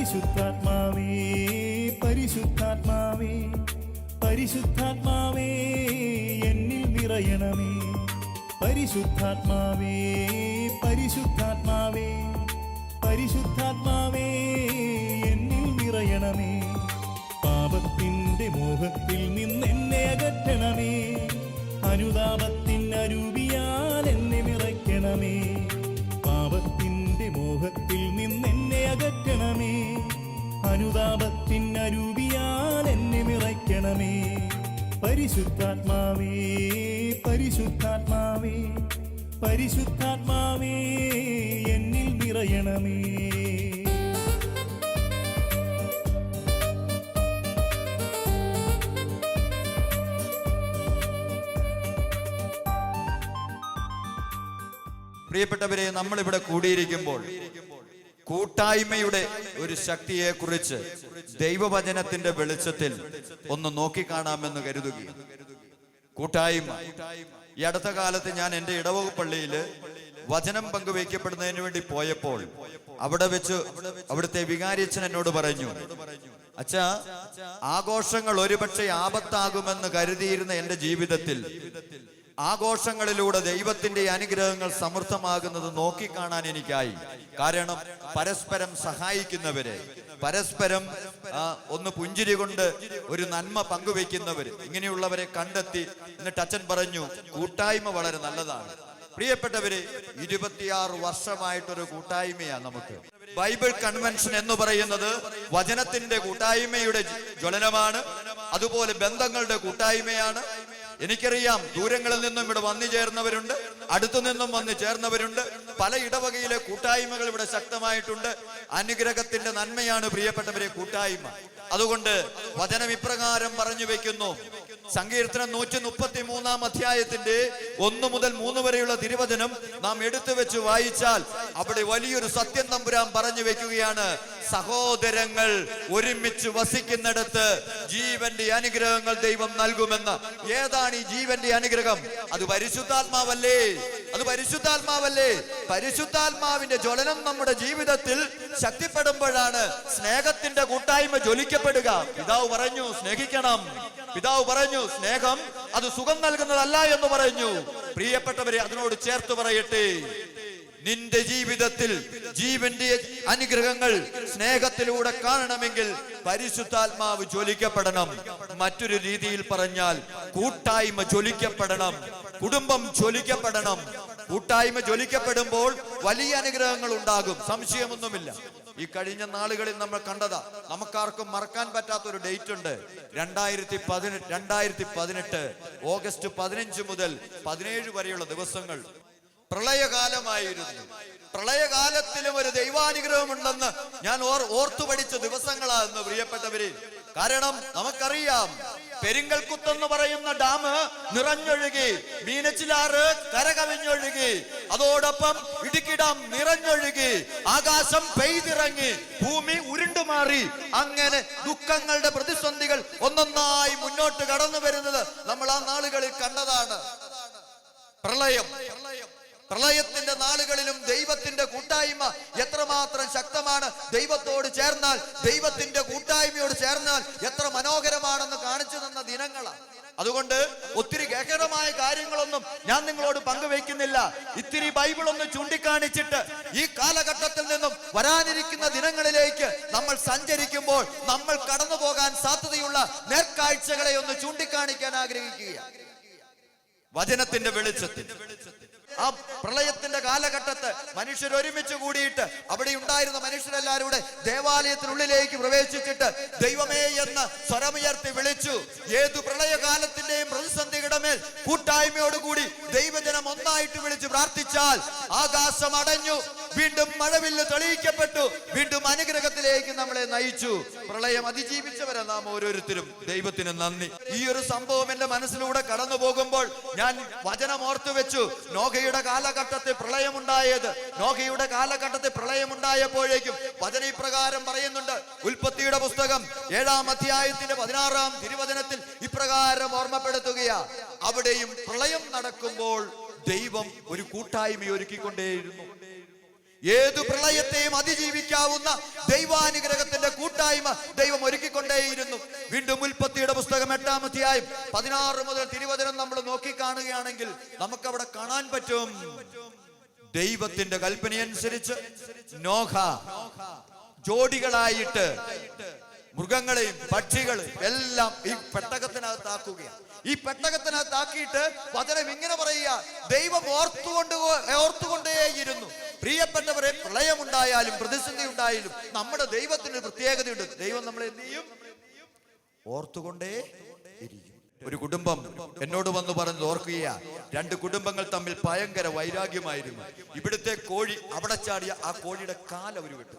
പരിശുദ്ധാത്മാവേ പരിശുദ്ധാത്മാവേ പരിശുദ്ധാത്മാവേ എന്നിൽ നിറയണമേ. പരിശുദ്ധാത്മാവേ പരിശുദ്ധാത്മാവേ പരിശുദ്ധാത്മാവേ എന്നിൽ നിറയണമേ. പാപത്തിന്റെ മോഹത്തിൽ നിന്നെന്നെ അകറ്റണമേ. അനുതാപത്തിൻ അരൂപിയാൽ എന്നെ നിറയ്ക്കണമേ. പാപത്തിന്റെ മോഹത്തിൽ നിന്നെന്നെ അകറ്റണമേ. അനുതാപത്തിൻ അരൂപിയാൽ എന്നെ നിറയ്ക്കണമേ. പരിശുദ്ധാത്മാവേ പരിശുദ്ധാത്മാവേ പരിശുദ്ധാത്മാവേ എന്നിൽ നിറയണമേ. പ്രിയപ്പെട്ടവരെ, നമ്മളിവിടെ കൂടിയിരിക്കുമ്പോൾ കൂട്ടായ്മയുടെ ഒരു ശക്തിയെ കുറിച്ച് ദൈവവചനത്തിന്റെ വെളിച്ചത്തിൽ ഒന്ന് നോക്കിക്കാണാമെന്ന് കരുതുകയാണ്. കൂട്ടായ്മ. ഈ അടുത്ത കാലത്ത് ഞാൻ എൻ്റെ ഇടവക പള്ളിയിൽ വചനം പങ്കുവയ്ക്കപ്പെടുന്നതിന് വേണ്ടി പോയപ്പോൾ അവിടെ വെച്ച് അവിടുത്തെ വികാരിയച്ഛൻ എന്നോട് പറഞ്ഞു, അച്ഛാ, ആഘോഷങ്ങൾ ഒരുപക്ഷെ ആപത്താകുമെന്ന് കരുതിയിരുന്ന എൻ്റെ ജീവിതത്തിൽ ആഘോഷങ്ങളിലൂടെ ദൈവത്തിന്റെ അനുഗ്രഹങ്ങൾ സമൃദ്ധമാകുന്നത് നോക്കിക്കാണാൻ എനിക്കായി. കാരണം പരസ്പരം സഹായിക്കുന്നവര്, പരസ്പരം ഒന്ന് പുഞ്ചിരി കൊണ്ട് ഒരു നന്മ പങ്കുവെക്കുന്നവര്, ഇങ്ങനെയുള്ളവരെ കണ്ടെത്തി. എന്നിട്ട് അച്ഛൻ പറഞ്ഞു, കൂട്ടായ്മ വളരെ നല്ലതാണ്. പ്രിയപ്പെട്ടവര്, 26 വർഷമായിട്ടൊരു കൂട്ടായ്മയാണ് നമുക്ക്. ബൈബിൾ കൺവെൻഷൻ എന്ന് പറയുന്നത് വചനത്തിന്റെ കൂട്ടായ്മയുടെ ജ്വലനമാണ്. അതുപോലെ ബന്ധങ്ങളുടെ കൂട്ടായ്മയാണ്. എനിക്കറിയാം, ദൂരങ്ങളിൽ നിന്നും ഇവിടെ വന്നു ചേർന്നവരുണ്ട്, അടുത്തു നിന്നും വന്ന് ചേർന്നവരുണ്ട്. പല ഇടവകയിലെ കൂട്ടായ്മകൾ ഇവിടെ ശക്തമായിട്ടുണ്ട്. അനുഗ്രഹത്തിന്റെ നന്മയാണ് പ്രിയപ്പെട്ടവരെ കൂട്ടായ്മ. അതുകൊണ്ട് വചനം ഇപ്രകാരം പറഞ്ഞു വെക്കുന്നു. സങ്കീർത്തനം 133 അധ്യായത്തിന്റെ 1 മുതൽ 3 വരെയുള്ള തിരുവചനം നാം എടുത്തു വെച്ച് വായിച്ചാൽ അവിടെ വലിയൊരു സത്യം തമ്പുരാൻ പറഞ്ഞു വെക്കുകയാണ്. സഹോദരങ്ങൾ ഒരുമിച്ച് വസിക്കുന്നിടത്ത് ജീവന്റെ അനുഗ്രഹങ്ങൾ ദൈവം നൽകുമെന്ന്. ഏതാണ് ഈ ജീവന്റെ അനുഗ്രഹം? അത് പരിശുദ്ധാത്മാവല്ലേ? അത് പരിശുദ്ധാത്മാവല്ലേ? പരിശുദ്ധാത്മാവിന്റെ ജ്വലനം നമ്മുടെ ജീവിതത്തിൽ ശക്തിപ്പെടുമ്പോഴാണ് സ്നേഹത്തിന്റെ കൂട്ടായ്മ ജ്വലിക്കപ്പെടുക. പിതാവ് പറഞ്ഞു സ്നേഹിക്കണം. പിതാവ് പറഞ്ഞു സ്നേഹം അത് സുഖം നൽകുന്നതല്ല എന്ന് പറഞ്ഞു. പ്രിയപ്പെട്ടവരെ, അതിനോട് ചേർത്ത് പറയട്ടെ, നിന്റെ ജീവിതത്തിൽ ജീവന്റെ അനുഗ്രഹങ്ങൾ സ്നേഹത്തിലൂടെ കാണണമെങ്കിൽ പരിശുദ്ധാത്മാവ് ജ്വലിക്കപ്പെടണം. മറ്റൊരു രീതിയിൽ പറഞ്ഞാൽ കൂട്ടായ്മ ജ്വലിക്കപ്പെടണം, കുടുംബം ജ്വലിക്കപ്പെടണം. കൂട്ടായ്മ ജ്വലിക്കപ്പെടുമ്പോൾ വലിയ അനുഗ്രഹങ്ങൾ ഉണ്ടാകും, സംശയമൊന്നുമില്ല. ഈ കഴിഞ്ഞ നാളുകളിൽ നമ്മൾ കണ്ടതാ, നമുക്കാർക്കും മറക്കാൻ പറ്റാത്തൊരു ഡേറ്റ് ഉണ്ട്. 2018 ഓഗസ്റ്റ് 15 മുതൽ 17 വരെയുള്ള ദിവസങ്ങൾ പ്രളയകാലമായിരുന്നു. പ്രളയകാലത്തിലും ഒരു ദൈവാനുഗ്രഹം ഉണ്ടെന്ന് ഞാൻ ഓർത്തു പഠിച്ച ദിവസങ്ങളാണെന്ന് പ്രിയപ്പെട്ടവര്. കാരണം നമുക്കറിയാം, പെരിങ്കൽക്കുത്തെന്ന് പറയുന്ന ഡാം നിറഞ്ഞൊഴുകി, മീനച്ചിലാറ് കരകവിഞ്ഞൊഴുകി, അതോടൊപ്പം ഇടുക്കി ഡാം നിറഞ്ഞൊഴുകി, ആകാശം പെയ്തിറങ്ങി, ഭൂമി ഉരുണ്ടുമാറി. അങ്ങനെ ദുഃഖങ്ങളുടെ പ്രതിസന്ധികൾ ഒന്നൊന്നായി മുന്നോട്ട് കടന്നു വരുന്നത് നമ്മൾ ആ നാളുകളിൽ കണ്ടതാണ്. പ്രളയത്തിന്റെ നാളുകളിലും ദൈവത്തിന്റെ കൂട്ടായ്മ എത്രമാത്രം ശക്തമാണ്. ദൈവത്തോട് ചേർന്നാൽ, ദൈവത്തിന്റെ കൂട്ടായ്മയോട് ചേർന്നാൽ എത്ര മനോഹരമാണെന്ന് കാണിച്ചു തന്ന ദിനങ്ങളാണ്. അതുകൊണ്ട് ഒത്തിരി ഗഹനമായ കാര്യങ്ങളൊന്നും ഞാൻ നിങ്ങളോട് പങ്കുവയ്ക്കുന്നില്ല. ഇത്തിരി ബൈബിൾ ഒന്ന് ചൂണ്ടിക്കാണിച്ചിട്ട് ഈ കാലഘട്ടത്തിൽ നിന്നും വരാനിരിക്കുന്ന ദിനങ്ങളിലേക്ക് നമ്മൾ സഞ്ചരിക്കുമ്പോൾ നമ്മൾ കടന്നു പോകാൻ സാധ്യതയുള്ള നേർക്കാഴ്ചകളെ ഒന്ന് ചൂണ്ടിക്കാണിക്കാൻ ആഗ്രഹിക്കുകയാണ്. വചനത്തിന്റെ വെളിച്ചത്തിൽ ആ പ്രളയത്തിന്റെ കാലഘട്ടത്ത് മനുഷ്യർ ഒരുമിച്ച് കൂടിയിട്ട് അവിടെ ഉണ്ടായിരുന്ന മനുഷ്യരെല്ലാവരും കൂടെ ദേവാലയത്തിനുള്ളിലേക്ക് പ്രവേശിച്ചിട്ട് ദൈവമേ എന്ന് സ്വരമുയർത്തി വിളിച്ചു. ഏതു പ്രളയകാലത്തിന്റെയും പ്രതിസന്ധിയുടെ മേൽ കൂട്ടായ്മയോടുകൂടി ദൈവജനം ഒന്നായിട്ട് വിളിച്ച് പ്രാർത്ഥിച്ചാൽ ആകാശം അടഞ്ഞു, വീണ്ടും മഴവില്ല് തെളിയിക്കപ്പെട്ടു, വീണ്ടും അനുഗ്രഹത്തിലേക്ക് നമ്മളെ നയിച്ചു. പ്രളയം അതിജീവിച്ചവരെ നാം ഓരോരുത്തരും. ദൈവത്തിന് നന്ദി. ഈ ഒരു സംഭവം എന്റെ മനസ്സിലൂടെ കടന്നു പോകുമ്പോൾ ഞാൻ വചനം ഓർത്തു വെച്ചു. നോഹയുടെ കാലഘട്ടത്തിൽ പ്രളയമുണ്ടായത്, നോഹയുടെ കാലഘട്ടത്തിൽ പ്രളയമുണ്ടായപ്പോഴേക്കും വചന ഇപ്രകാരം പറയുന്നുണ്ട്. ഉൽപ്പത്തിയുടെ പുസ്തകം 7-ാം അധ്യായത്തിന്റെ 16-ാം തിരുവചനത്തിൽ ഇപ്രകാരം ഓർമ്മപ്പെടുത്തുകയാ. അവിടെയും പ്രളയം നടക്കുമ്പോൾ ദൈവം ഒരു കൂട്ടായ്മ ഒരുക്കിക്കൊണ്ടേയിരുന്നു. ഏതു പ്രളയത്തെയും അതിജീവിക്കാവുന്ന ദൈവാനുഗ്രഹത്തിന്റെ കൂട്ടായ്മ ദൈവം ഒരുക്കിക്കൊണ്ടേയിരുന്നു. വീണ്ടും ഉൽപ്പത്തിയുടെ പുസ്തകം 8-ാം അധ്യായം 16 മുതൽ 20 നമ്മൾ നോക്കിക്കാണുകയാണെങ്കിൽ നമുക്കവിടെ കാണാൻ പറ്റും, ദൈവത്തിന്റെ കൽപ്പനയനുസരിച്ച് നോഹ ജോഡികളായിട്ട് മൃഗങ്ങളെയും പക്ഷികളെയും എല്ലാം ഈ പെട്ടകത്തിനകത്താക്കുകയാണ്. ഈ പെട്ടകത്തിനകത്താക്കിയിട്ട് വചനം ഇങ്ങനെ പറയുക, ദൈവം ഓർത്തുകൊണ്ടേയിരുന്നു. പ്രിയപ്പെട്ടവരെ, പ്രളയമുണ്ടായാലും പ്രതിസന്ധി ഉണ്ടായാലും നമ്മുടെ ദൈവത്തിന് പ്രത്യേകതയുണ്ട്. ദൈവം നമ്മളെ എന്ത് ചെയ്യും? ഓർത്തുകൊണ്ടേ ഇരിക്കും. ഒരു കുടുംബം എന്നോട് വന്ന് പറഞ്ഞത് ഓർക്കുക, 2 കുടുംബങ്ങൾ തമ്മിൽ ഭയങ്കര വൈരാഗ്യമായിരുന്നു. ഇവിടുത്തെ കോഴി അവിടെ ചാടിയ ആ കോഴിയുടെ കാൽ അവർ വിട്ടു.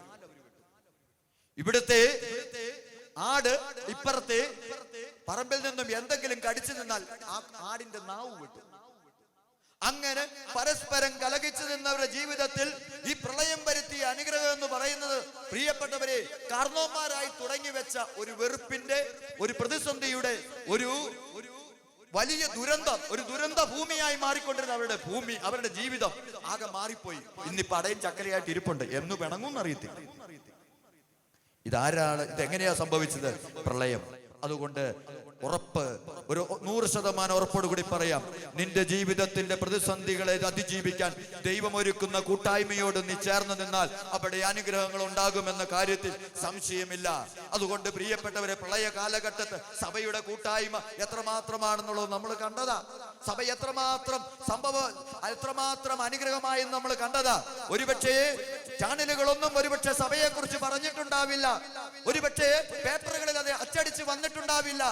ഇവിടുത്തെ ആട് ഇപ്പുറത്തെ പറമ്പിൽ നിന്നും എന്തെങ്കിലും കടിച്ചു നിന്നാൽ ആ ആടിന്റെ നാവ് വിട്ടു. അങ്ങനെ പരസ്പരം കലഹിച്ചു നിന്നവരുടെ ജീവിതത്തിൽ ഈ പ്രളയം വരുത്തിയ അനുഗ്രഹം എന്ന് പറയുന്നത്, പ്രിയപ്പെട്ടവരെ, കാർന്നോന്മാരായി തുടങ്ങി വെച്ച ഒരു വെറുപ്പിന്റെ, ഒരു പ്രതിസന്ധിയുടെ, ഒരു വലിയ ദുരന്തം, ഒരു ദുരന്ത ഭൂമിയായി മാറിക്കൊണ്ടിരുന്ന അവരുടെ ഭൂമി, അവരുടെ ജീവിതം ആകെ മാറിപ്പോയി. ഇന്നിപ്പോ അടയും ചക്കരയായിട്ട് ഇരിപ്പുണ്ട്. എന്ന് പിണങ്ങും അറിയത്തില്ല. ഇതാരാണ്? ഇതെങ്ങനെയാ സംഭവിച്ചത്? പ്രളയം. അതുകൊണ്ട് ഉറപ്പ്, ഒരു 100% ഉറപ്പോടുകൂടി പറയാം, നിന്റെ ജീവിതത്തിന്റെ പ്രതിസന്ധികളെ അതിജീവിക്കാൻ ദൈവം ഒരുക്കുന്ന കൂട്ടായ്മയോട് നീ ചേർന്ന് നിന്നാൽ അവിടെ അനുഗ്രഹങ്ങൾ ഉണ്ടാകുമെന്ന കാര്യത്തിൽ സംശയമില്ല. അതുകൊണ്ട് പ്രിയപ്പെട്ടവരെ, പ്രളയ കാലഘട്ടത്ത് സഭയുടെ കൂട്ടായ്മ എത്രമാത്രമാണെന്നുള്ളത് നമ്മൾ കണ്ടതാ. സഭ എത്രമാത്രം അനുഗ്രഹമായി നമ്മൾ കണ്ടതാ. ഒരുപക്ഷേ ചാനലുകളൊന്നും ഒരുപക്ഷെ സഭയെ കുറിച്ച് പറഞ്ഞിട്ടുണ്ടാവില്ല, ഒരുപക്ഷെ പേപ്പറുകളിൽ അത് അച്ചടിച്ച് വന്നിട്ടുണ്ടാവില്ല.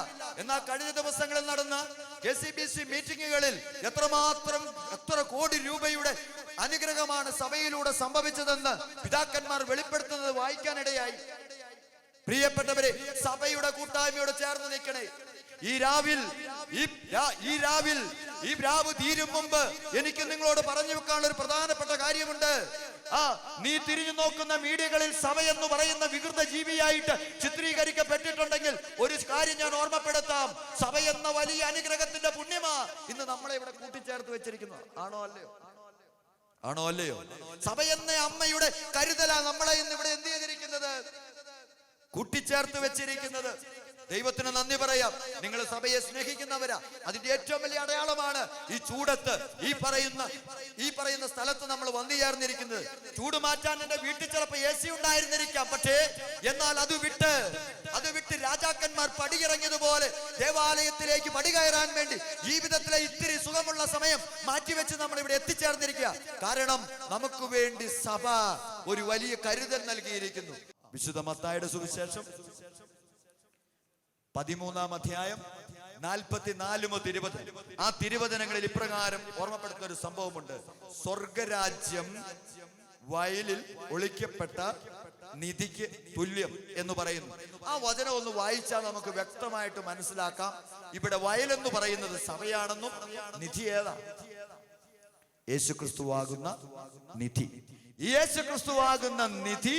എന്നാൽ കഴിഞ്ഞ ദിവസങ്ങളിൽ നടന്ന KCBC മീറ്റിങ്ങുകളിൽ എത്ര കോടി രൂപയുടെ അനുഗ്രഹമാണ് സഭയിലൂടെ സംഭവിച്ചതെന്ന് പിതാക്കന്മാർ വെളിപ്പെടുത്തുന്നത് വായിക്കാനിടയായി. പ്രിയപ്പെട്ടവരെ, സഭയുടെ കൂട്ടായ്മയോട് ചേർന്ന് നിൽക്കണേ. ഈ രാവ് തീരും മുമ്പ് എനിക്ക് നിങ്ങളോട് പറഞ്ഞു വെക്കാനുള്ള ഒരു പ്രധാനപ്പെട്ട കാര്യമുണ്ട്. നീ തിരിഞ്ഞു നോക്കുന്ന മീഡിയകളിൽ സഭ എന്ന് പറയുന്ന വികൃത ജീവിയായിട്ട് ചിത്രീകരിക്കപ്പെട്ടിട്ടുണ്ടെങ്കിൽ ഒരു കാര്യം ഞാൻ ഓർമ്മപ്പെടുത്താം, സഭ എന്ന വലിയ അനുഗ്രഹത്തിന്റെ പുണ്യമാ ഇന്ന് നമ്മളെ ഇവിടെ കൂട്ടിച്ചേർത്ത് വെച്ചിരിക്കുന്നു. ആണോ അല്ലയോ? സഭ എന്ന അമ്മയുടെ കരുതലാ നമ്മളെ ഇന്ന് ഇവിടെ എന്ത് ചെയ്തിരിക്കുന്നത്? കൂട്ടിച്ചേർത്ത് വെച്ചിരിക്കുന്നത്. ദൈവത്തിന് നന്ദി പറയാം. നിങ്ങൾ സഭയെ സ്നേഹിക്കുന്നവരാ. അതിന്റെ ഏറ്റവും വലിയ അടയാളമാണ് ഈ ചൂടത്ത്, ഈ പറയുന്ന സ്ഥലത്ത് നമ്മൾ വന്നു ചേർന്നിരിക്കുന്നത്. ചൂട് മാറ്റാൻ എന്റെ വീട്ടിൽ ചിലപ്പോൾ AC ഉണ്ടായിരുന്നിരിക്കാം, പക്ഷേ എന്നാൽ അത് വിട്ട് രാജാക്കന്മാർ പടിയിറങ്ങിയതുപോലെ ദേവാലയത്തിലേക്ക് പടി കയറാൻ വേണ്ടി ജീവിതത്തിലെ ഇത്തിരി സുഖമുള്ള സമയം മാറ്റിവെച്ച് നമ്മൾ ഇവിടെ എത്തിച്ചേർന്നിരിക്കുക. കാരണം നമുക്ക് വേണ്ടി സഭ ഒരു വലിയ കരുതൽ നൽകിയിരിക്കുന്നു. വിശുദ്ധ മത്തായിയുടെ സുവിശേഷം 13-ാം അധ്യായം 44 മുതൽ 20 ആ തിരുവചനങ്ങളിൽ ഇപ്രകാരം ഓർമ്മപ്പെടുത്തുന്ന ഒരു സംഭവമുണ്ട്. സ്വർഗരാജ്യം വയലിൽ ഒളിക്കപ്പെട്ട നിധിക്ക് തുല്യം എന്ന് പറയുന്നു. ആ വചനം ഒന്ന് വായിച്ചാൽ നമുക്ക് വ്യക്തമായിട്ട് മനസ്സിലാക്കാം. ഇവിടെ വയലെന്ന് പറയുന്നത് സഭയാണെന്നും നിധി ഏതാ? യേശുക്രിസ്തുവാകുന്ന നിധി. യേശുക്രിസ്തുവാകുന്ന നിധി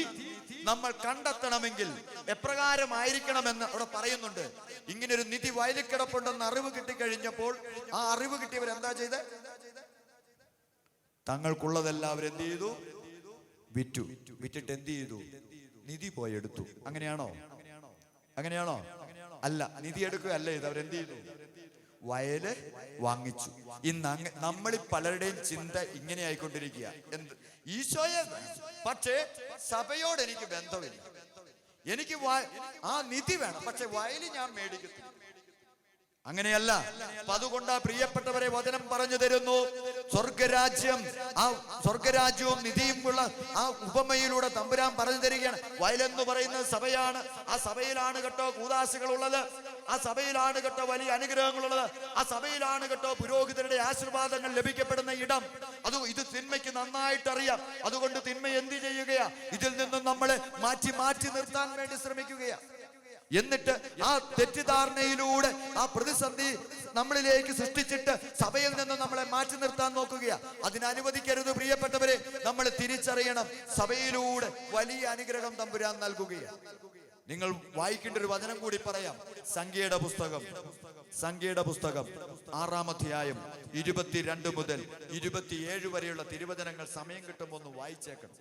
നമ്മൾ കണ്ടെത്തണമെങ്കിൽ എപ്രകാരമായിരിക്കണമെന്ന് അവിടെ പറയുന്നുണ്ട്. ഇങ്ങനെ ഒരു നിധി വയലിൽ കിടപ്പുണ്ടെന്ന് അറിവ് കിട്ടിക്കഴിഞ്ഞപ്പോൾ ആ അറിവ് കിട്ടിയവർ എന്താ ചെയ്ത്? തങ്ങൾക്കുള്ളതെല്ലാം അവരെന്ത് ചെയ്തു? വിറ്റിട്ട് എന്ത് ചെയ്തു? നിധി പോയി എടുത്തു. അങ്ങനെയാണോ? അല്ല, നിധി എടുക്കുകയല്ല ഇത്. അവരെന്ത് ചെയ്തു? വയല് വാങ്ങിച്ചു. ഇന്ന് നമ്മളിൽ പലരുടെയും ചിന്ത ഇങ്ങനെ ആയിക്കൊണ്ടിരിക്കുക, എന്ത് ഈശോയെ, പക്ഷേ സഭയോട് എനിക്ക് ബന്ധമില്ല, എനിക്ക് ആ നിധി വേണം, പക്ഷെ വയല് ഞാൻ മേടിക്കുന്നു. അങ്ങനെയല്ല. അപ്പൊ അതുകൊണ്ട് പ്രിയപ്പെട്ടവരെ, വചനം പറഞ്ഞു തരുന്നു, സ്വർഗരാജ്യവും നിധിയും ഉള്ള ആ ഉപമയിലൂടെ തമ്പുരാൻ പറഞ്ഞു തരികയാണ്. വയലെന്ന് പറയുന്നത് സഭയാണ്. ആ സഭയിലാണ് കേട്ടോ കൂദാശകൾ ഉള്ളത്, ആ സഭയിലാണ് കേട്ടോ വലിയ അനുഗ്രഹങ്ങളുള്ളത്, ആ സഭയിലാണ് കേട്ടോ പുരോഹിതരുടെ ആശീർവാദങ്ങൾ ലഭിക്കപ്പെടുന്ന ഇടം. ഇത് തിന്മയ്ക്ക് നന്നായിട്ട് അറിയാം. അതുകൊണ്ട് തിന്മ എന്ത് ചെയ്യുകയാ? ഇതിൽ നിന്നും നമ്മളെ മാറ്റി നിർത്താൻ വേണ്ടി ശ്രമിക്കുകയാ. എന്നിട്ട് ആ തെറ്റിദ്ധാരണയിലൂടെ ആ പ്രതിസന്ധി നമ്മളിലേക്ക് സൃഷ്ടിച്ചിട്ട് സഭയിൽ നിന്ന് നമ്മളെ മാറ്റി നിർത്താൻ നോക്കുകയാ. അതിനനുവദിക്കരുത് പ്രിയപ്പെട്ടവരെ. നമ്മൾ തിരിച്ചറിയണം, സഭയിലൂടെ വലിയ അനുഗ്രഹം തമ്പുരാൻ നൽകുകയാണ്. നിങ്ങൾ വായിക്കേണ്ട ഒരു വചനം കൂടി പറയാം. സംഖ്യയുടെ പുസ്തകം 6-ാം അധ്യായം 22 മുതൽ 27 വരെയുള്ള തിരുവചനങ്ങൾ സമയം കിട്ടുമ്പോൾ ഒന്ന് വായിച്ചേക്കണം.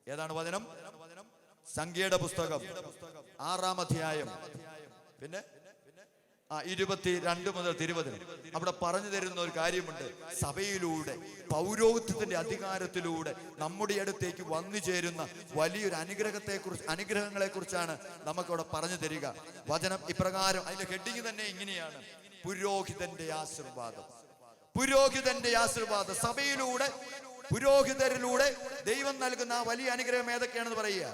ഏതാണ് വചനം? സംഖ്യയുടെ പുസ്തകം 6-ാം അധ്യായം, പിന്നെ 22 മുതൽ 20. അവിടെ പറഞ്ഞു തരുന്ന ഒരു കാര്യമുണ്ട്. സഭയിലൂടെ പൗരോഹിത്യത്തിന്റെ അധികാരത്തിലൂടെ നമ്മുടെ അടുത്തേക്ക് വന്നു ചേരുന്ന വലിയൊരു അനുഗ്രഹങ്ങളെ കുറിച്ചാണ് നമുക്കവിടെ പറഞ്ഞു തരിക. വചനം ഇപ്രകാരം, അതിന്റെ ഹെഡിങ് തന്നെ ഇങ്ങനെയാണ്: പുരോഹിതന്റെ ആശീർവാദം. പുരോഹിതന്റെ ആശീർവാദം. സഭയിലൂടെ പുരോഹിതരിലൂടെ ദൈവം നൽകുന്ന ആ വലിയ അനുഗ്രഹം ഏതൊക്കെയാണെന്ന് പറയുക.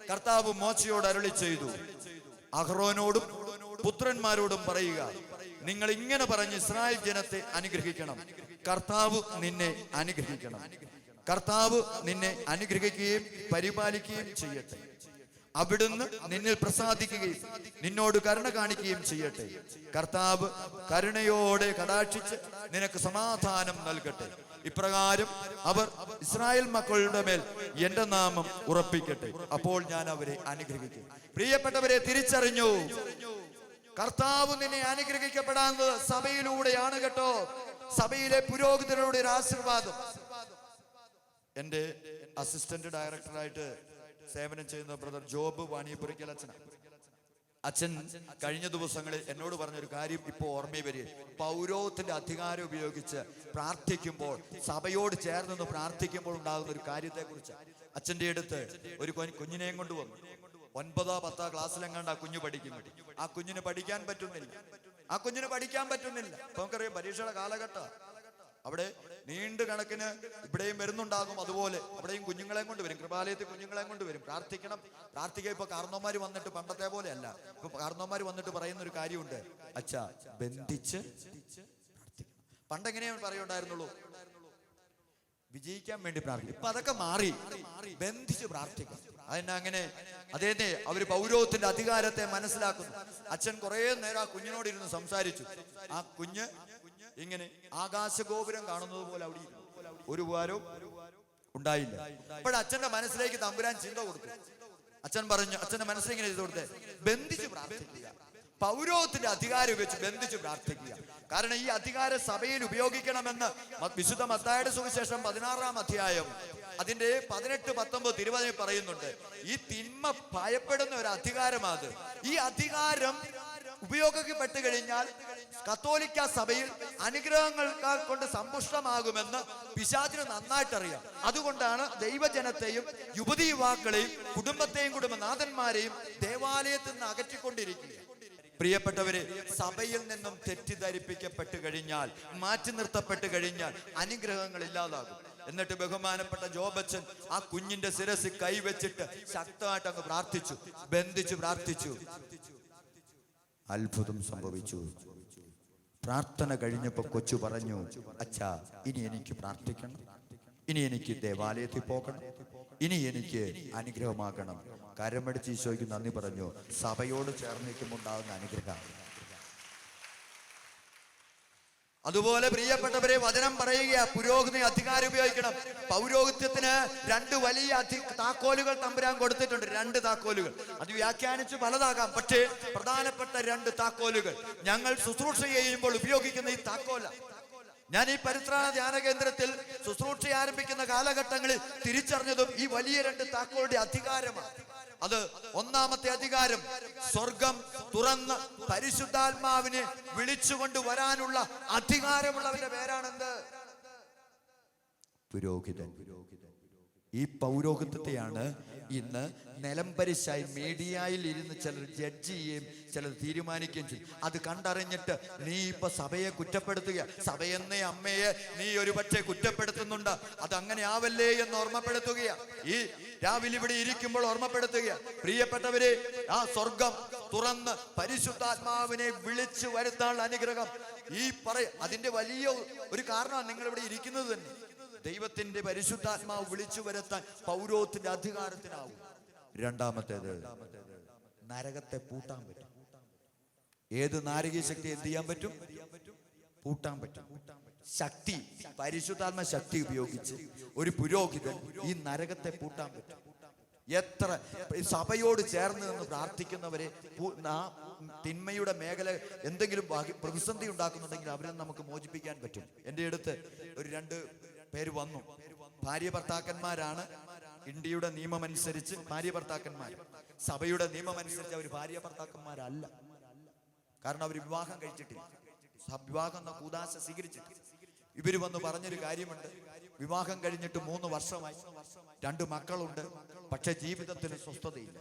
കർത്താവ് മോശയോട് അരുളി ചെയ്തു, അഹ്റോനോടും പുത്രന്മാരോടും പറയുക, നിങ്ങൾ ഇങ്ങനെ പറഞ്ഞ് ഇസ്രായേൽ ജനത്തെ അനുഗ്രഹിക്കണം. കർത്താവ് നിന്നെ അനുഗ്രഹിക്കണം. കർത്താവ് നിന്നെ അനുഗ്രഹിക്കുകയും പരിപാലിക്കുകയും ചെയ്യട്ടെ. അവിടുന്ന് നിന്നിൽ പ്രസാദിക്കുകയും നിന്നോട് കരുണ കാണിക്കുകയും ചെയ്യട്ടെ. കർത്താവ് കരുണയോടെ കടാക്ഷിച്ച് നിനക്ക് സമാധാനം നൽകട്ടെ. ഇപ്രകാരം അവർ ഇസ്രായേൽ മക്കളുടെ മേൽ എന്റെ നാമം ഉറപ്പിക്കട്ടെ. അപ്പോൾ ഞാൻ അവരെ അനുഗ്രഹിക്കും. പ്രിയപ്പെട്ടവരെ, തിരിച്ചറിഞ്ഞു, കർത്താവ് നിന്നെ അനുഗ്രഹിക്കപ്പെടാവുന്നത് സഭയിലൂടെയാണ് കേട്ടോ. സഭയിലെ പുരോഹിതരുടെ ഒരു ആശീർവാദം. എന്റെ അസിസ്റ്റന്റ് ഡയറക്ടറായിട്ട് സേവനം ചെയ്യുന്ന ബ്രദർ ജോബ് വാണിയപ്പുരയ്ക്കൽ അച്ഛൻ കഴിഞ്ഞ ദിവസങ്ങളിൽ എന്നോട് പറഞ്ഞൊരു കാര്യം ഇപ്പോൾ ഓർമ്മയിൽ വരിക. പൗരോഹിത്യത്തിന്റെ അധികാരം ഉപയോഗിച്ച് പ്രാർത്ഥിക്കുമ്പോൾ, സഭയോട് ചേർന്ന് പ്രാർത്ഥിക്കുമ്പോൾ ഉണ്ടാകുന്ന ഒരു കാര്യത്തെക്കുറിച്ച് അച്ഛൻ്റെ അടുത്ത് ഒരു കുഞ്ഞിനെയും കൊണ്ടുവന്നു. 9-ാം 10-ാം ക്ലാസ്സിലെങ്ങാണ്ട് ആ കുഞ്ഞു പഠിക്കുന്നു. ആ കുഞ്ഞിന് പഠിക്കാൻ പറ്റുന്നില്ല. അപ്പൊ നമുക്കറിയാം, പരീക്ഷയുടെ കാലഘട്ടം. അവിടെ നീണ്ടു കണക്കിന് ഇവിടെയും വരുന്നുണ്ടാകും. അതുപോലെ അവിടെയും കുഞ്ഞുങ്ങളെ കൊണ്ട് വരും. കൃപാലയത്തിൽ കുഞ്ഞുങ്ങളെ കൊണ്ട് വരും. പ്രാർത്ഥിക്കുക. ഇപ്പൊ കാർന്നോമാര് വന്നിട്ട് പണ്ടത്തെ പോലെ അല്ല. ഇപ്പൊ കാർന്നോമാര് വന്നിട്ട് പറയുന്ന ഒരു കാര്യമുണ്ട്, അച്ഛാ ബന്ധിച്ച് പ്രാർത്ഥിക്കണം. പണ്ടെങ്ങനെയാണ് പറയുണ്ടായിരുന്നുള്ളൂ? വിജയിക്കാൻ വേണ്ടി പ്രാർത്ഥിക്കും. ഇപ്പൊ അതൊക്കെ മാറി, ബന്ധിച്ച് പ്രാർത്ഥിക്കും. അതെന്നാ അങ്ങനെ? അതേന്നെ, അവര് പൗരോഹിത്യത്തിന്റെ അധികാരത്തെ മനസ്സിലാക്കുന്നു. അച്ഛൻ കുറെ നേരം ആ കുഞ്ഞിനോട് ഇരുന്ന് സംസാരിച്ചു. ആ കുഞ്ഞ് ഇങ്ങനെ ആകാശഗോപുരം കാണുന്നത് പോലെ അവിടെ ഒരു ഉപകാരവും ഉണ്ടായില്ല. അപ്പോൾ അച്ഛന്റെ മനസ്സിലേക്ക് തമ്പുരാൻ ചിന്ത കൊടുത്തു. അച്ഛൻ പറഞ്ഞു, അച്ഛന്റെ മനസ്സിലേക്ക് ഇങ്ങനെ ചെയ്ത് കൊടുത്തേ, ബന്ധിച്ച് പ്രാർത്ഥിക്കുക. പൗരോഹിത്യത്തിന്റെ അധികാരം ഉപയോഗിച്ച് ബന്ധിച്ച് പ്രാർത്ഥിക്കുക. കാരണം ഈ അധികാരം സഭയിൽ ഉപയോഗിക്കണമെന്ന് വിശുദ്ധ മത്തായിയുടെ സുവിശേഷം 16-ാം അധ്യായം അതിന്റെ 18, 19, 20 പറയുന്നുണ്ട്. ഈ തിന്മ ഭയപ്പെടുന്ന ഒരു അധികാരമാണ്. ഈ അധികാരം ഉപയോഗിക്കപ്പെട്ടു കഴിഞ്ഞാൽ കത്തോലിക്ക സഭയിൽ അനുഗ്രഹങ്ങൾ കൊണ്ട് സമ്പുഷ്ടമാകുമെന്ന് പിശാചിന് നന്നായിട്ടറിയാം. അതുകൊണ്ടാണ് ദൈവജനത്തെയും യുവതി യുവാക്കളെയും കുടുംബത്തെയും കുടുംബനാഥന്മാരെയും ദേവാലയത്തിൽ നിന്ന് അകറ്റിക്കൊണ്ടിരിക്കുക. പ്രിയപ്പെട്ടവരെ, സഭയിൽ നിന്നും തെറ്റിദ്ധരിപ്പിക്കപ്പെട്ട് കഴിഞ്ഞാൽ, മാറ്റി നിർത്തപ്പെട്ട് കഴിഞ്ഞാൽ അനുഗ്രഹങ്ങൾ ഇല്ലാതാകും. എന്നിട്ട് ബഹുമാനപ്പെട്ട ജോബച്ചൻ ആ കുഞ്ഞിന്റെ ശിരസിൽ കൈവച്ചിട്ട് ശക്തമായിട്ട് അങ്ങ് പ്രാർത്ഥിച്ചു, ബന്ധിച്ച് പ്രാർത്ഥിച്ചു. അത്ഭുതം സംഭവിച്ചു. പ്രാർത്ഥന കഴിഞ്ഞപ്പോ കൊച്ചു പറഞ്ഞു, അച്ഛാ ഇനി എനിക്ക് പ്രാർത്ഥിക്കണം, ഇനി എനിക്ക് ദേവാലയത്തിൽ പോകണം, ഇനി എനിക്ക് അനുഗ്രഹമാകണം. കരമടിച്ച് ഈശോയ്ക്ക് നന്ദി പറഞ്ഞു. സഭയോട് ചേർന്നിരിക്കുമ്പോൾ ഉണ്ടാകുന്ന അനുഗ്രഹം. അതുപോലെ പ്രിയപ്പെട്ടവരെ, വചനം പറയുക, പുരോഹിത അധികാരം ഉപയോഗിക്കണം. പൗരോഹിത്യത്തിന് 2 വലിയ താക്കോലുകൾ തമ്പുരാൻ കൊടുത്തിട്ടുണ്ട്. 2 താക്കോലുകൾ. അത് വ്യാഖ്യാനിച്ച് പലതാകാം. പക്ഷേ പ്രധാനപ്പെട്ട 2 താക്കോലുകൾ ഞങ്ങൾ ശുശ്രൂഷ ചെയ്യുമ്പോൾ ഉപയോഗിക്കുന്ന ഈ താക്കോല. ഞാൻ ഈ പരിത്രാണ ധ്യാന കേന്ദ്രത്തിൽ ശുശ്രൂഷ ആരംഭിക്കുന്ന കാലഘട്ടങ്ങളിൽ തിരിച്ചറിഞ്ഞതും ഈ വലിയ 2 താക്കോലുടെ അധികാരമാണ്. അത് ഒന്നാമത്തെ അധികാരം, സ്വർഗം തുറന്ന് പരിശുദ്ധാത്മാവിനെ വിളിച്ചുകൊണ്ട് വരാനുള്ള അധികാരമുള്ളവന്റെ പേരാണെന്ത്? പുരോഹിതൻ. ഈ പൗരോഹിത്യത്തെയാണ് ഇന്ന് നിലംപരിശായി മീഡിയയിൽ ഇരുന്ന് ചിലർ ജഡ്ജ് ചെയ്യുകയും ചിലർ തീരുമാനിക്കുകയും ചെയ്യും. അത് കണ്ടറിഞ്ഞിട്ട് നീ ഇപ്പൊ സഭയെ കുറ്റപ്പെടുത്തുക, സഭയെന്ന അമ്മയെ നീ ഒരുപക്ഷെ കുറ്റപ്പെടുത്തുന്നുണ്ട്, അത് അങ്ങനെ ആവല്ലേ എന്ന് ഓർമ്മപ്പെടുത്തുകയാണ്. ഈ രാവിലെ ഇവിടെ ഇരിക്കുമ്പോൾ ഓർമ്മപ്പെടുത്തുക, പ്രിയപ്പെട്ടവരെ, ആ സ്വർഗം തുറന്ന് പരിശുദ്ധാത്മാവിനെ വിളിച്ചു വരുത്താനുള്ള അനുഗ്രഹം ഈ അതിന്റെ വലിയ ഒരു കാരണമാണ് നിങ്ങൾ ഇവിടെ ഇരിക്കുന്നത് തന്നെ. ദൈവത്തിന്റെ പരിശുദ്ധാത്മാവ് വിളിച്ചു വരുത്താൻ പൗരോഹിത്യത്തിന്റെ അധികാരത്തിനാവും. രണ്ടാമത്തേത്, നരകത്തെ പൂട്ടാൻ പറ്റും. ഏത് നാരകീയ ശക്തി എന്ത് ചെയ്യാൻ പറ്റും? പൂട്ടാൻ പറ്റും. ശക്തി, പരിശുദ്ധാത്മ ശക്തി ഉപയോഗിച്ച് ഒരു പുരോഹിതൻ ഈ നരകത്തെ പൂട്ടാൻ പറ്റും. എത്ര സഭയോട് ചേർന്ന് നിന്ന് പ്രാർത്ഥിക്കുന്നവരെ തിന്മയുടെ മേഖല എന്തെങ്കിലും പ്രതിസന്ധി ഉണ്ടാക്കുന്നുണ്ടെങ്കിൽ അവരെ നമുക്ക് മോചിപ്പിക്കാൻ പറ്റും. എൻ്റെ അടുത്ത് ഒരു 2 പേര് വന്നു. ഭാര്യ ഭർത്താക്കന്മാരാണ്. ഇന്ത്യയുടെ നിയമമനുസരിച്ച് ഭാര്യ ഭർത്താക്കന്മാർ, സഭയുടെ നിയമമനുസരിച്ച് അവർ ഭാര്യ ഭർത്താക്കന്മാരല്ല. കാരണം അവർ വിവാഹം കഴിച്ചിട്ടില്ല, വിവാഹം എന്ന കൂദാശ സ്വീകരിച്ചിട്ടില്ല. ഇവര് വന്ന് പറഞ്ഞൊരു കാര്യമുണ്ട്, വിവാഹം കഴിഞ്ഞിട്ട് 3 വർഷമായി, 2 മക്കളുണ്ട്, പക്ഷെ ജീവിതത്തിന് സ്വസ്ഥതയില്ല.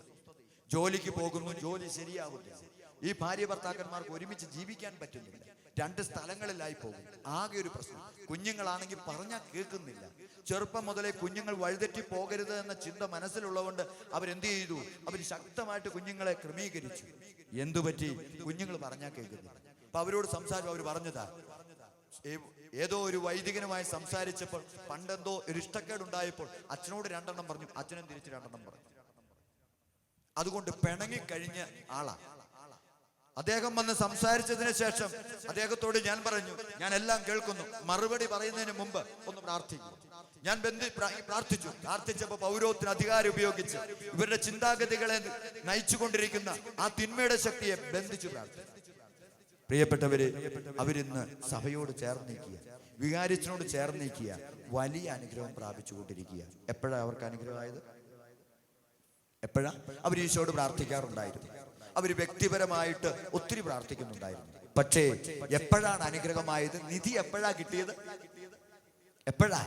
ജോലിക്ക് പോകുന്നു, ജോലി ശരിയാവുന്നില്ല. ഈ ഭാര്യ ഭർത്താക്കന്മാർക്ക് ഒരുമിച്ച് ജീവിക്കാൻ പറ്റുന്നില്ല, 2 സ്ഥലങ്ങളിലായി പോകും. ആകെ ഒരു പ്രശ്നം, കുഞ്ഞുങ്ങളാണെങ്കിൽ പറഞ്ഞാൽ കേൾക്കുന്നില്ല. ചെറുപ്പം മുതലേ കുഞ്ഞുങ്ങൾ വഴിതെറ്റി പോകരുത് എന്ന ചിന്ത മനസ്സിലുള്ളതുകൊണ്ട് അവരെന്ത് ചെയ്തു? അവർ ശക്തമായിട്ട് കുഞ്ഞുങ്ങളെ ക്രമീകരിച്ചു. എന്തുപറ്റി? കുഞ്ഞുങ്ങൾ പറഞ്ഞാൽ കേൾക്കുന്നില്ല. അപ്പൊ അവരോട് സംസാരിച്ചു. അവർ പറഞ്ഞതാ, ഏതോ ഒരു വൈദികനുമായി സംസാരിച്ചപ്പോൾ പണ്ടെന്തോ ഒരു ഇഷ്ടക്കേടുണ്ടായപ്പോൾ അച്ഛനോട് 2 എണ്ണം പറഞ്ഞു, അച്ഛനും തിരിച്ച് 2 എണ്ണം പറഞ്ഞു. അതുകൊണ്ട് പിണങ്ങിക്കഴിഞ്ഞ ആളാ. അദ്ദേഹം വന്ന് സംസാരിച്ചതിന് ശേഷം അദ്ദേഹത്തോട് ഞാൻ പറഞ്ഞു, ഞാൻ എല്ലാം കേൾക്കുന്നു, മറുപടി പറയുന്നതിന് മുമ്പ് ഒന്ന് പ്രാർത്ഥിക്കും. ഞാൻ പ്രാർത്ഥിച്ചപ്പോ പൗരോഹിത്യ അധികാരം ഉപയോഗിച്ച് ഇവരുടെ ചിന്താഗതികളെ നയിച്ചുകൊണ്ടിരിക്കുന്ന ആ തിന്മയുടെ ശക്തിയെ ബന്ധിച്ചു പ്രാർത്ഥിച്ചു. പ്രിയപ്പെട്ടവര്, അവരിന്ന് സഭയോട് ചേർന്നിരിക്കുക, വികാരിച്ചനോട് ചേർന്നിരിക്കുക, വലിയ അനുഗ്രഹം പ്രാപിച്ചുകൊണ്ടിരിക്കുക. എപ്പോഴാ അവർക്ക് അനുഗ്രഹമായത്? എപ്പോഴാ? അവർ ഈശോയോട് പ്രാർത്ഥിക്കാറുണ്ടായിരുന്നു, അവർ വ്യക്തിപരമായിട്ട് ഒത്തിരി പ്രാർത്ഥിക്കുന്നുണ്ടായിരുന്നു. പക്ഷേ എപ്പോഴാണ് അനുഗ്രഹമായത്? നിധി എപ്പോഴാ കിട്ടിയത്? എപ്പോഴാ?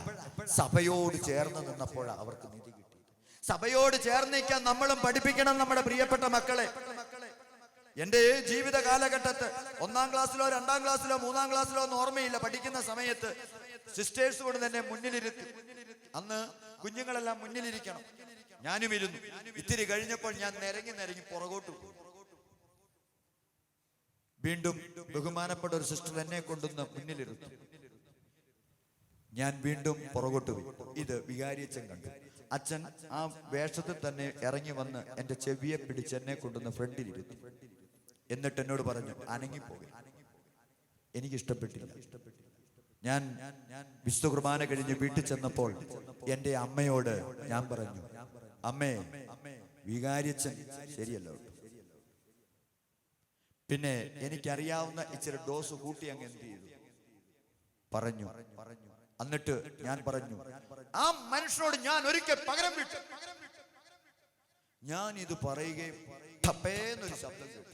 സഭയോട് ചേർന്ന് നിന്നപ്പോഴാ അവർക്ക് നിധി കിട്ടിയത്. സഭയോട് ചേർന്നിരിക്കാൻ നമ്മളും പഠിപ്പിക്കണം നമ്മുടെ പ്രിയപ്പെട്ട മക്കളെ. എന്റെ ജീവിത കാലഘട്ടത്ത് 1-ാം ക്ലാസ്സിലോ 2-ാം ക്ലാസ്സിലോ 3-ാം ക്ലാസ്സിലോ ഒന്നും ഓർമ്മയില്ല, പഠിക്കുന്ന സമയത്ത് സിസ്റ്റേഴ്സ് കൊണ്ട് തന്നെ മുന്നിലിരുത്തി. അന്ന് കുഞ്ഞുങ്ങളെല്ലാം മുന്നിലിരിക്കണം, ഞാനും ഇരുന്നു. ഇത്തിരി കഴിഞ്ഞപ്പോൾ ഞാൻ നിരങ്ങി പുറകോട്ട് പോയി. വീണ്ടും ബഹുമാനപ്പെട്ട ഒരു സിസ്റ്റർ എന്നെ കൊണ്ടുവന്ന് മുന്നിലിരുന്നു. ഞാൻ വീണ്ടും പുറകോട്ട് പോയി. ഇത് വികാരിയച്ഛൻ കണ്ടു. അച്ഛൻ ആ വേഷത്തിൽ തന്നെ ഇറങ്ങി വന്ന് എന്റെ ചെവിയെ പിടിച്ച് എന്നെ കൊണ്ടുവന്ന് ഫ്രണ്ടിലിരുത്തി. എന്നിട്ട് എന്നോട് പറഞ്ഞു, അനങ്ങിപ്പോകെ. എനിക്കിഷ്ടപ്പെട്ടില്ല. ഞാൻ വിശുദ്ധ കുർബാന കഴിഞ്ഞ് വീട്ടിൽ ചെന്നപ്പോൾ എന്റെ അമ്മയോട് ഞാൻ പറഞ്ഞു, അമ്മേ, വികാരിയച്ഛൻ ശരിയല്ലോ. പിന്നെ എനിക്കറിയാവുന്ന ഇച്ചിരി ഡോസ് കൂട്ടി അങ്ങ് എന്ത് ചെയ്തു പറഞ്ഞു. എന്നിട്ട് ഞാൻ പറഞ്ഞു, ആ മനുഷ്യനോട് ഞാൻ ഒരിക്കൽ പകരം വിട്ടു. ഞാൻ ഇത് പറയുകയും ടപ്പേന്നൊരു ശബ്ദം കേട്ടു.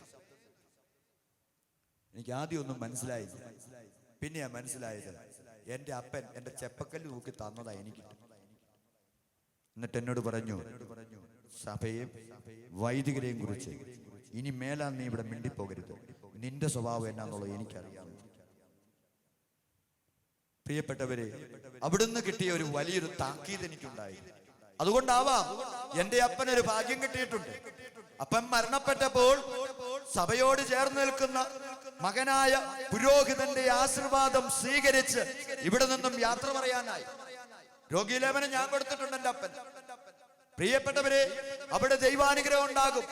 എനിക്ക് ആദ്യം ഒന്നും മനസ്സിലായില്ല. പിന്നെയാ മനസ്സിലായത്, എന്റെ അപ്പൻ എന്റെ ചെപ്പക്കല്ല് നോക്കി തന്നതാ എനിക്ക്. എന്നിട്ട് എന്നോട് പറഞ്ഞു, സഭയെയും വൈദികരെയും കുറിച്ച് ഇനി മേലാൽ നീ ഇവിടെ മിണ്ടിപ്പോകരുത്, നിന്റെ സ്വഭാവം എന്നാന്നുള്ളത് എനിക്കറിയാം. പ്രിയപ്പെട്ടവരെ, അവിടുന്ന് കിട്ടിയ ഒരു വലിയൊരു താക്കീത് എനിക്കുണ്ടായി. അതുകൊണ്ടാവാം എന്റെ അപ്പനൊരു ഭാഗ്യം കിട്ടിയിട്ടുണ്ട്. അപ്പൻ മരണപ്പെട്ടപ്പോൾ സഭയോട് ചേർന്ന് നിൽക്കുന്ന മകനായ പുരോഹിതന്റെ ആശീർവാദം സ്വീകരിച്ച് ഇവിടെ നിന്നും യാത്ര പറയാനായി. രോഗീലേപനം ഞാൻ കൊടുത്തിട്ടുണ്ട് എന്റെ അപ്പൻ. പ്രിയപ്പെട്ടവരെ, അവിടെ ദൈവാനുഗ്രഹം ഉണ്ടാകും.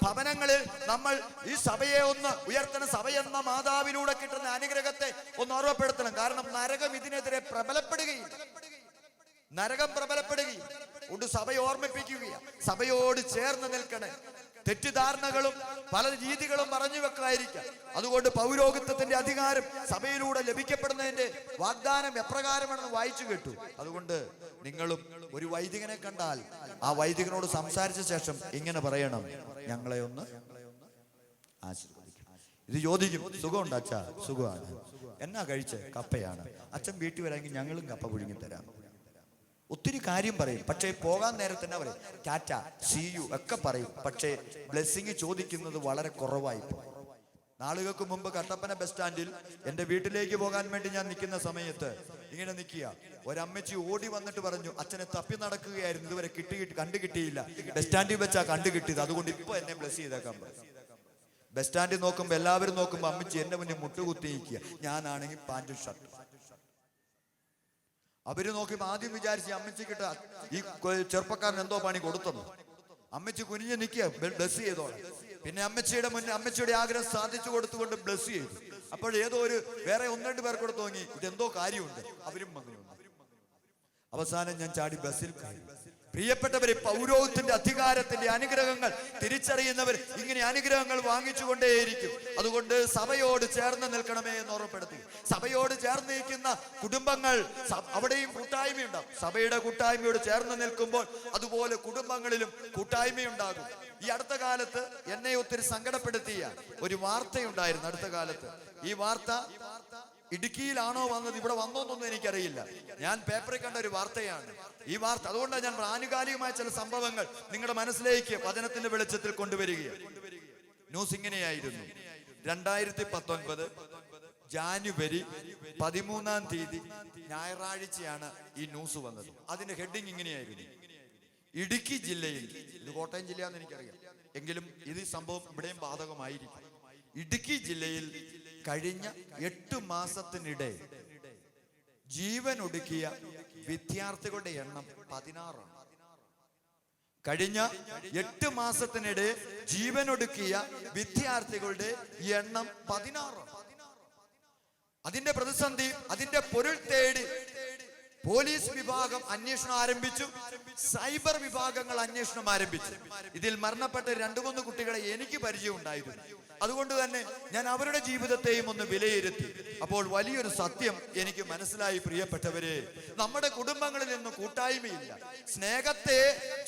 ഭവനങ്ങളിൽ നമ്മൾ ഈ സഭയെ ഒന്ന് ഉയർത്തണം. സഭ എന്ന മാതാവിലൂടെ കിട്ടുന്ന അനുഗ്രഹത്തെ ഒന്ന് ഓർമ്മപ്പെടുത്തണം. കാരണം നരകം ഇതിനെതിരെ പ്രബലപ്പെടുകയില്ല. നരകം പ്രബലപ്പെടുകയും കൊണ്ട് സഭയെ ഓർമ്മിപ്പിക്കുകയാണ്. സഭയോട് ചേർന്ന് നിൽക്കണേ. തെറ്റിദ്ധാരണകളും പല രീതികളും പറഞ്ഞു വെക്കാതിരിക്കാം. അതുകൊണ്ട് പൗരോഹിത്യത്തിന്റെ അധികാരം സഭയിലൂടെ ലഭിക്കപ്പെടുന്നതിന്റെ വാഗ്ദാനം എപ്രകാരമാണെന്ന് വായിച്ചു കേട്ടു. അതുകൊണ്ട് നിങ്ങളും ഒരു വൈദികനെ കണ്ടാൽ ആ വൈദികനോട് സംസാരിച്ച ശേഷം ഇങ്ങനെ പറയണം, ഞങ്ങളെ ഒന്ന് ആശീർവദിക്കണം. ഇത് ചോദിക്കും, സുഖമുണ്ട് അച്ഛാ? സുഖമാണ്. എന്നാ കഴിച്ച്? കപ്പയാണ്. അച്ഛൻ വീട്ടിൽ വരാമെങ്കിൽ ഞങ്ങളും കപ്പ പുഴുങ്ങി തരാം. ഒത്തിരി കാര്യം പറയും. പക്ഷേ പോകാൻ നേരത്തെ തന്നെ പറയും ടാറ്റ, സീ യു ഒക്കെ പറയും. പക്ഷേ ബ്ലെസ്സിങ് ചോദിക്കുന്നത് വളരെ കുറവായി. നാളുകൾക്ക് മുമ്പ് കട്ടപ്പന ബസ് സ്റ്റാൻഡിൽ എന്റെ വീട്ടിലേക്ക് പോകാൻ വേണ്ടി ഞാൻ നിൽക്കുന്ന സമയത്ത് ഇങ്ങനെ നിൽക്കുക, ഒരമ്മച്ചി ഓടി വന്നിട്ട് പറഞ്ഞു, അച്ഛനെ തപ്പി നടക്കുകയായിരുന്നു, ഇതുവരെ കണ്ടുകിട്ടിയില്ല, ബസ് സ്റ്റാൻഡിൽ വെച്ചാ കണ്ടുകിട്ടിയത്, അതുകൊണ്ട് ഇപ്പൊ എന്നെ ബ്ലെസ് ചെയ്തേക്കാൻ പറഞ്ഞു. ബസ് സ്റ്റാൻഡിൽ നോക്കുമ്പോ എല്ലാവരും നോക്കുമ്പോ അമ്മച്ചി എന്റെ മുന്നിൽ മുട്ടുകുത്തി നിൽക്കുക. ഞാനാണെങ്കിൽ പാൻറ്റും ഷർട്ടും. അവര് നോക്കിയപ്പോ ആദ്യം വിചാരിച്ച് അമ്മച്ചിക്കിട്ട് ഈ ചെറുപ്പക്കാരൻ എന്തോ പണി കൊടുത്തെന്നു. അമ്മച്ചി കുനിഞ്ഞ് നിൽക്കുക, ബ്ലസ് ചെയ്തോളാം. പിന്നെ അമ്മച്ചിയുടെ മുന്നിൽ അമ്മച്ചിയുടെ ആഗ്രഹം സാധിച്ചു കൊടുത്തുകൊണ്ട് ബ്ലസ് ചെയ്തു. അപ്പോൾ ഏതോ ഒരു വേറെ 1-2 പേർ കൂടെ തോന്നി ഇതെന്തോ കാര്യമുണ്ട്, അവരും മകനുണ്ട്. അവസാനം ഞാൻ ചാടി ബസ്സിൽ കയറി. പ്രിയപ്പെട്ടവരെ, പൗരോഹിത്യത്തിന്റെ അധികാരത്തിന്റെ അനുഗ്രഹങ്ങൾ തിരിച്ചറിയുന്നവർ ഇങ്ങനെ അനുഗ്രഹങ്ങൾ വാങ്ങിച്ചുകൊണ്ടേയിരിക്കും. അതുകൊണ്ട് സഭയോട് ചേർന്ന് നിൽക്കണമേ എന്ന് ഓർമ്മപ്പെടുത്തി. സഭയോട് ചേർന്ന് നിൽക്കുന്ന കുടുംബങ്ങൾ, അവിടെയും കൂട്ടായ്മയുണ്ടാകും. സഭയുടെ കൂട്ടായ്മയോട് ചേർന്ന് നിൽക്കുമ്പോൾ അതുപോലെ കുടുംബങ്ങളിലും കൂട്ടായ്മയുണ്ടാകും. ഈ അടുത്ത കാലത്ത് എന്നെ ഒത്തിരി സങ്കടപ്പെടുത്തിയ ഒരു വാർത്തയുണ്ടായിരുന്നു. അടുത്ത കാലത്ത് ഈ വാർത്ത ഇടുക്കിയിലാണോ വന്നത്, ഇവിടെ വന്നോന്നൊന്നും എനിക്കറിയില്ല. ഞാൻ പേപ്പറിൽ കണ്ട ഒരു വാർത്തയാണ് ഈ വാർത്ത. അതുകൊണ്ടാണ് ഞാൻ ആനുകാലികമായ ചില സംഭവങ്ങൾ നിങ്ങളുടെ മനസ്സിലേക്ക് വചനത്തിന്റെ വെളിച്ചത്തിൽ കൊണ്ടുവരികയാണ്. ന്യൂസ് ഇങ്ങനെയായിരുന്നു. 2019 ജാനുവരി 13-ാം തീയതി ഞായറാഴ്ചയാണ് ഈ ന്യൂസ് വന്നത്. അതിന്റെ ഹെഡിങ് ഇങ്ങനെയായിരുന്നു: ഇടുക്കി ജില്ലയിൽ, ഇത് കോട്ടയം ജില്ലയാണെന്ന് എനിക്കറിയാം, എങ്കിലും ഇത് സംഭവം ഇവിടെയും ബാധകമായിരിക്കും. ഇടുക്കി ജില്ലയിൽ കഴിഞ്ഞ 8 മാസത്തിനിടെ ജീവൻ ഒടുക്കിയ വിദ്യാർത്ഥികളുടെ എണ്ണം 16 ആണ്. കഴിഞ്ഞ 8 മാസത്തിനിടെ ജീവൻ ഒടുക്കിയ വിദ്യാർത്ഥികളുടെ എണ്ണം 16 ആണ്. അതിന്റെ പ്രതിസന്ധി, അതിന്റെ പൊരുൾ തേടി പോലീസ് വിഭാഗം അന്വേഷണം ആരംഭിച്ചു. സൈബർ വിഭാഗങ്ങൾ അന്വേഷണം ആരംഭിച്ചു. ഇതിൽ മരണപ്പെട്ട 2-3 കുട്ടികളെ എനിക്ക് പരിചയം ഉണ്ടായിരുന്നു. അതുകൊണ്ട് തന്നെ ഞാൻ അവരുടെ ജീവിതത്തെയും ഒന്ന് വിലയിരുത്തി. അപ്പോൾ വലിയൊരു സത്യം എനിക്ക് മനസ്സിലായി. പ്രിയപ്പെട്ടവരെ, നമ്മുടെ കുടുംബങ്ങളിൽ നിന്ന് കൂട്ടായ്മയില്ല. സ്നേഹത്തെ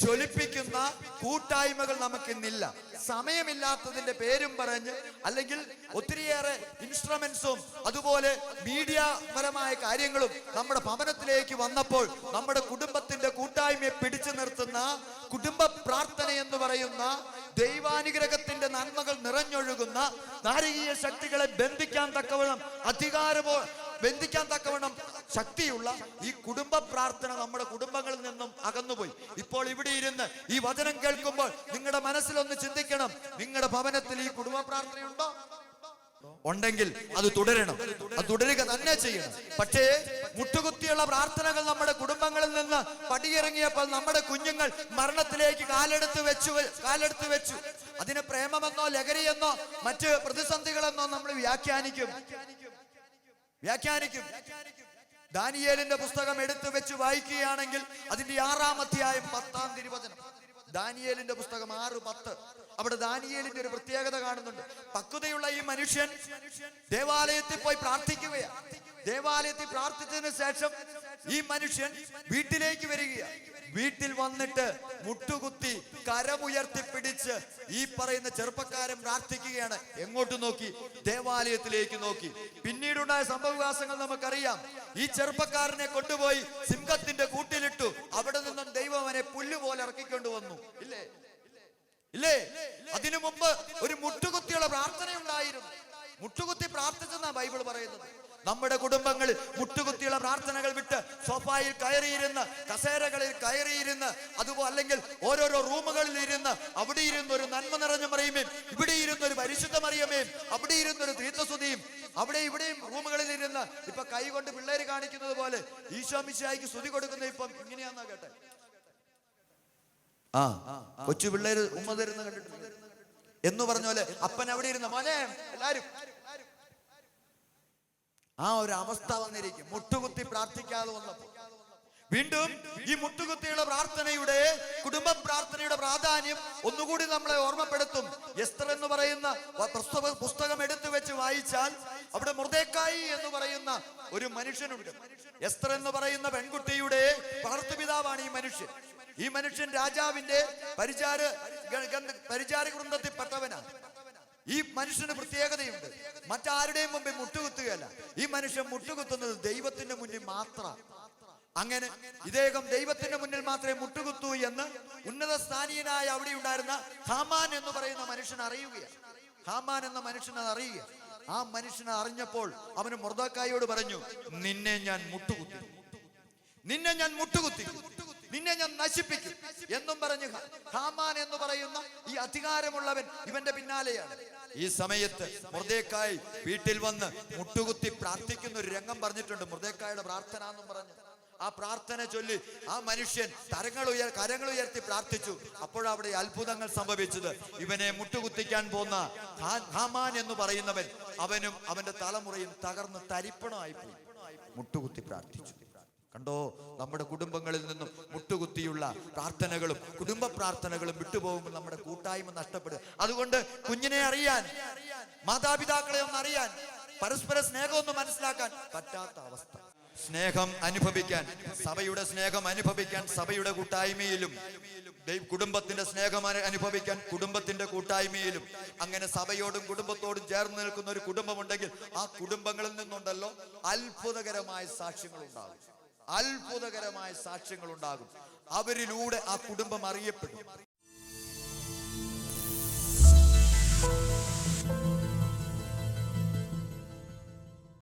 ജ്വലിപ്പിക്കുന്ന കൂട്ടായ്മകൾ നമുക്കിന്നില്ല. സമയമില്ലാത്തതിന്റെ പേരും പറഞ്ഞ്, അല്ലെങ്കിൽ ഒത്തിരിയേറെ ഇൻസ്ട്രുമെന്റ്സും അതുപോലെ മീഡിയ പരമായ കാര്യങ്ങളും നമ്മുടെ ഭവനത്തിലേക്ക് വന്നപ്പോൾ നമ്മുടെ കുടുംബത്തിന്റെ കൂട്ടായ്മയെ പിടിച്ചു നിർത്തുന്ന കുടുംബ പ്രാർത്ഥന എന്ന് പറയുന്ന ദൈവാനുഗ്രഹത്തിന്റെ നന്മകൾ നിറഞ്ഞൊഴുകുന്ന നാരകീയ ശക്തികളെ ബന്ധിക്കാൻ തക്കവണ്ണം ശക്തിയുള്ള ഈ കുടുംബ പ്രാർത്ഥന നമ്മുടെ കുടുംബങ്ങളിൽ നിന്നും അകന്നുപോയി. ഇപ്പോൾ ഇവിടെ ഇരുന്ന് ഈ വചനം കേൾക്കുമ്പോൾ നിങ്ങളുടെ മനസ്സിലൊന്ന് ചിന്തിക്കണം, നിങ്ങളുടെ ഭവനത്തിൽ ഈ കുടുംബ പ്രാർത്ഥനയുണ്ടോ? ഉണ്ടെങ്കിൽ അത് തുടരണം, അത് തുടരുക തന്നെ ചെയ്യണം. പക്ഷേ മുട്ടുകുത്തിയുള്ള പ്രാർത്ഥനകൾ നമ്മുടെ കുടുംബങ്ങളിൽ നിന്ന് പടിയിറങ്ങിയപ്പോൾ നമ്മുടെ കുഞ്ഞുങ്ങൾ മരണത്തിലേക്ക് കാലെടുത്ത് വെച്ചു. അതിന് പ്രേമമെന്നോ ലഹരിയെന്നോ മറ്റ് പ്രതിസന്ധികളെന്നോ നമ്മൾ വ്യാഖ്യാനിക്കും. ദാനിയേലിന്റെ പുസ്തകം എടുത്തു വെച്ച് വായിക്കുകയാണെങ്കിൽ അതിന്റെ 6-ാം അധ്യായം 10-ാം തിരുവചനം, ദാനിയേലിന്റെ പുസ്തകം 6:10. അവിടെ ദാനിയേലിന്റെ ഒരു പ്രത്യേകത കാണുന്നുണ്ട്. പക്വതയുള്ള ഈ മനുഷ്യൻ ദേവാലയത്തിൽ പോയി പ്രാർത്ഥിക്കുകയാണ്. ദേവാലയത്തിൽ പ്രാർത്ഥിച്ചതിന് ശേഷം ഈ മനുഷ്യൻ വീട്ടിലേക്ക് വരികയാണ്. വീട്ടിൽ വന്നിട്ട് മുട്ടുകുത്തി കരമുയർത്തി പിടിച്ച് ഈ പറയുന്ന ചെറുപ്പക്കാരൻ പ്രാർത്ഥിക്കുകയാണ്. എങ്ങോട്ട് നോക്കി? ദേവാലയത്തിലേക്ക് നോക്കി. പിന്നീടുണ്ടായ സംഭവവികാസങ്ങൾ നമുക്കറിയാം. ഈ ചെറുപ്പക്കാരനെ കൊണ്ടുപോയി സിംഹത്തിന്റെ കൂട്ടിലിട്ടു. അവിടെ നിന്നും ദൈവം അവനെ പുല്ലുപോലെ ഇറക്കിക്കൊണ്ടുവന്നു. ഇല്ലേ? അതിനു മുമ്പ് ഒരു മുട്ടുകുത്തിയുള്ള പ്രാർത്ഥനയുണ്ടായിരുന്നു. മുട്ടുകുത്തി പ്രാർത്ഥിച്ചെന്നാ ബൈബിൾ പറയുന്നത്. നമ്മുടെ കുടുംബങ്ങളിൽ മുട്ടുകുത്തിയുള്ള പ്രാർത്ഥനകൾ വിട്ട് സോഫായിൽ കയറിയിരുന്ന്, കസേരകളിൽ കയറിയിരുന്ന്, അതുപോലെ അല്ലെങ്കിൽ ഓരോരോ റൂമുകളിൽ ഇരുന്ന് അവിടെ ഇരുന്ന് ഒരു നന്മ നിറഞ്ഞ മറിയമേയും, ഇവിടെ ഇരുന്ന് ഒരു പരിശുദ്ധ മറിയമേയും, അവിടെ ഇരുന്നൊരു തീർത്ഥസ്തുതിയും, അവിടെ ഇവിടെയും റൂമുകളിൽ ഇരുന്ന് ഇപ്പൊ കൈ കൊണ്ട് പിള്ളേര് കാണിക്കുന്നത് പോലെ ഈശോ മിശിഹായ്ക്ക് സ്തുതി കൊടുക്കുന്ന ഇപ്പം ഇങ്ങനെയാന്നാ കേട്ടെ. കൊച്ചു പിള്ളേര് ഉമ്മ തരുന്ന കണ്ടിട്ടുണ്ട് എന്ന് പറഞ്ഞ പോലെ അപ്പൻ അവിടെ ഇരുന്ന മോനെ എല്ലാരും ആ ഒരു അവസ്ഥ വന്നിരിക്കും. മുട്ടുകുത്തി പ്രാർത്ഥിക്കാതെ വന്നപ്പോൾ വീണ്ടും ഈ മുട്ടുകുത്തിയുള്ള പ്രാർത്ഥനയുടെ, കുടുംബ പ്രാർത്ഥനയുടെ പ്രാധാന്യം ഒന്നുകൂടി നമ്മളെ ഓർമ്മപ്പെടുത്തും. എസ്തർ എന്ന് പറയുന്ന പുസ്തകം എടുത്തു വെച്ച് വായിച്ചാൽ അവിടെ മൊർദെഖായി എന്ന് പറയുന്ന ഒരു മനുഷ്യനുണ്ട്. എസ്തർ എന്ന് പറയുന്ന പെൺകുട്ടിയുടെ വളർത്തുപിതാവാണ് ഈ മനുഷ്യൻ. ഈ മനുഷ്യൻ രാജാവിന്റെ പരിചാര വൃന്ദത്തിൽപ്പെട്ടവനാണ്. ഈ മനുഷ്യന് പ്രത്യേകതയുണ്ട്. മറ്റാരുടെയും മുമ്പിൽ മുട്ടുകുത്തുകയല്ല. ഈ മനുഷ്യൻ മുട്ടുകുത്തുന്നത് ദൈവത്തിന്റെ മുന്നിൽ മാത്രം. അങ്ങനെ ഇദ്ദേഹം ദൈവത്തിന്റെ മുന്നിൽ മാത്രമേ മുട്ടുകുത്തൂ എന്ന് ഉന്നത സ്ഥാനീയനായ അവിടെ ഉണ്ടായിരുന്ന ഹാമാൻ എന്ന് പറയുന്ന മനുഷ്യൻ അറിയുകയാണ്. ഹാമാൻ എന്ന മനുഷ്യനെ അറിയുക. ആ മനുഷ്യനെ അറിഞ്ഞപ്പോൾ അവന് മൊർദെഖായിയോട് പറഞ്ഞു, നിന്നെ ഞാൻ മുട്ടുകുത്തി, നിന്നെ ഞാൻ നശിപ്പിക്കും എന്നും പറഞ്ഞ് ഹാമാൻ എന്ന് പറയുന്ന ഈ അധികാരമുള്ളവൻ ഇവന്റെ പിന്നാലെയാണ്. ഈ സമയത്ത് മൊർദെഖായി വീട്ടിൽ വന്ന് മുട്ടുകുത്തി പ്രാർത്ഥിക്കുന്ന ഒരു രംഗം പറഞ്ഞിട്ടുണ്ട്. മൊർദെഖായിയുടെ പ്രാർത്ഥന എന്നും പറഞ്ഞു ആ പ്രാർത്ഥന ചൊല്ലി ആ മനുഷ്യൻ കരങ്ങൾ ഉയർത്തി പ്രാർത്ഥിച്ചു. അപ്പോഴവിടെ അത്ഭുതങ്ങൾ സംഭവിച്ചത്. ഇവനെ മുട്ടുകുത്തിക്കാൻ പോന്ന ഹാമാൻ എന്ന് പറയുന്നവൻ, അവനും അവന്റെ തലമുറയും തകർന്ന് തരിപ്പണമായി പോയി. മുട്ടുകുത്തി പ്രാർത്ഥിച്ചു. കണ്ടോ, നമ്മുടെ കുടുംബങ്ങളിൽ നിന്നും മുട്ടുകുത്തിയുള്ള പ്രാർത്ഥനകളും കുടുംബ പ്രാർത്ഥനകളും വിട്ടുപോകുമ്പോൾ നമ്മുടെ കൂട്ടായ്മ നഷ്ടപ്പെടുക. അതുകൊണ്ട് കുഞ്ഞിനെ അറിയാൻ, മാതാപിതാക്കളെ ഒന്ന് അറിയാൻ, പരസ്പര സ്നേഹം ഒന്ന് മനസ്സിലാക്കാൻ പറ്റാത്ത അവസ്ഥ. സ്നേഹം അനുഭവിക്കാൻ, സഭയുടെ സ്നേഹം അനുഭവിക്കാൻ സഭയുടെ കൂട്ടായ്മയിലും, കുടുംബത്തിന്റെ സ്നേഹം അനുഭവിക്കാൻ കുടുംബത്തിന്റെ കൂട്ടായ്മയിലും, അങ്ങനെ സഭയോടും കുടുംബത്തോടും ചേർന്ന് നിൽക്കുന്ന ഒരു കുടുംബമുണ്ടെങ്കിൽ ആ കുടുംബങ്ങളിൽ നിന്നുണ്ടല്ലോ അത്ഭുതകരമായ സാക്ഷ്യങ്ങൾ ഉണ്ടാകും. അത്ഭുതകരമായ സാക്ഷ്യങ്ങൾ ഉണ്ടാകും. അവരിലൂടെ ആ കുടുംബം അറിയപ്പെടും.